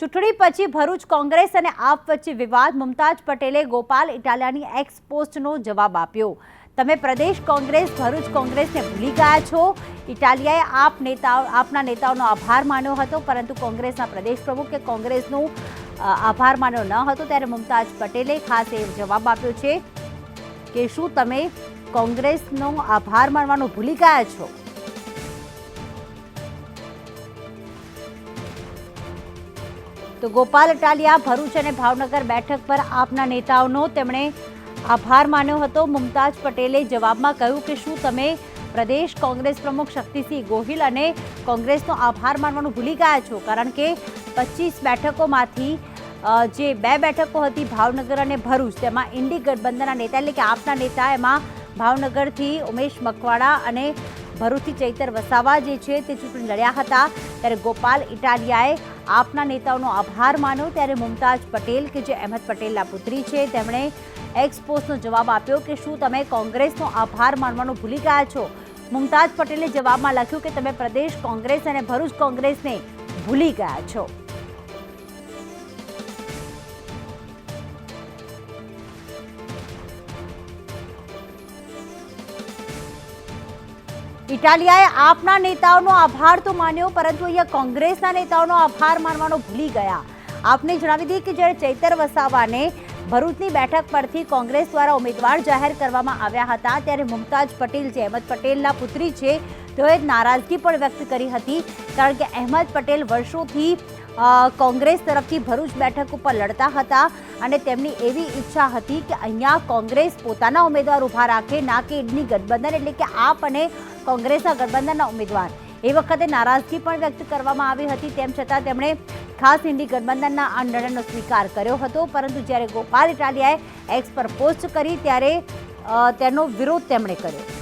ચૂંટણી પછી ભરૂચ કોંગ્રેસ અને આપ વચ્ચે વિવાદ. મુમતાજ પટેલે ગોપાલ ઇટાલિયાની એક્સ પોસ્ટનો જવાબ આપ્યો. તમે પ્રદેશ કોંગ્રેસ ભરૂચ કોંગ્રેસને ભૂલી ગયા છો. ઇટાલિયાએ આપના નેતાઓનો આભાર માન્યો હતો, પરંતુ કોંગ્રેસના પ્રદેશ પ્રમુખે કોંગ્રેસનો આભાર માન્યો ન હતો. ત્યારે મુમતાજ પટેલે ખાસ એ જવાબ આપ્યો છે કે શું તમે કોંગ્રેસનો આભાર માનવાનું ભૂલી ગયા છો. તો ગોપાલ ઇટાલિયા ભરૂચ અને ભાવનગર બેઠક પર આપના નેતાઓનો તેમણે આભાર માન્યો હતો. મુમતાજ પટેલે જવાબમાં કહ્યું કે શું તમે પ્રદેશ કોંગ્રેસ પ્રમુખ શક્તિસિંહ ગોહિલ અને કોંગ્રેસનો આભાર માનવાનું ભૂલી ગયા છો, કારણ કે 25 બેઠકોમાંથી જે 2 બેઠકો હતી ભાવનગર અને ભરૂચ, તેમાં ઇન્ડી ગઠબંધનના નેતા એટલે કે આપના નેતા એમાં ભાવનગરથી ઉમેશ મકવાણા અને ભરૂચથી ચૈતર વસાવા જે છે તે ચૂંટણી લડ્યા હતા. ત્યારે ગોપાલ ઇટાલિયાએ આપના નેતાઓનો આભાર માન્યો. ત્યારે મુમતાજ પટેલ કે જે અહેમદ પટેલના પુત્રી છે તેમણે એક્સ પોસ્ટનો જવાબ આપ્યો કે શું તમે કોંગ્રેસનો આભાર માનવાનું ભૂલી ગયા છો. મુમતાજ પટેલે જવાબમાં લખ્યું કે તમે પ્રદેશ કોંગ્રેસ અને ભરૂચ કોંગ્રેસને ભૂલી ગયા છો. ઇટાલિયાએ આપના નેતાઓનો આભાર તો માન્યો, પરંતુ અહીંયા કોંગ્રેસના નેતાઓનો આભાર માનવાનો ભૂલી ગયા. આપને જણાવી દઈએ કે જ્યારે ચૈતર વસાવાને ભરૂચની બેઠક પરથી કોંગ્રેસ દ્વારા ઉમેદવાર જાહેર કરવામાં આવ્યા હતા, ત્યારે મુમતાજ પટેલ જે અહેમદ પટેલના પુત્રી છે તેઓએ નારાજગી પણ વ્યક્ત કરી હતી, કારણ કે અહેમદ પટેલ વર્ષોથી કોંગ્રેસ તરફથી ભરૂચ બેઠક ઉપર લડતા હતા અને તેમની એવી ઈચ્છા હતી કે અહીંયા કોંગ્રેસ પોતાના ઉમેદવાર ઊભા રાખે, ના કે ઇન્ડી ગઠબંધન એટલે કે આપ અને કોંગ્રેસના ગઠબંધનના ઉમેદવાર. એ વખતે નારાજગી પણ વ્યક્ત કરવામાં આવી હતી. તેમ છતાં તેમણે ખાસ ઇન્ડી ગઠબંધનના આ નિર્ણયનો સ્વીકાર કર્યો હતો, પરંતુ જ્યારે ગોપાલ ઇટાલિયાએ એક્સ પર પોસ્ટ કરી ત્યારે તેનો વિરોધ તેમણે કર્યો.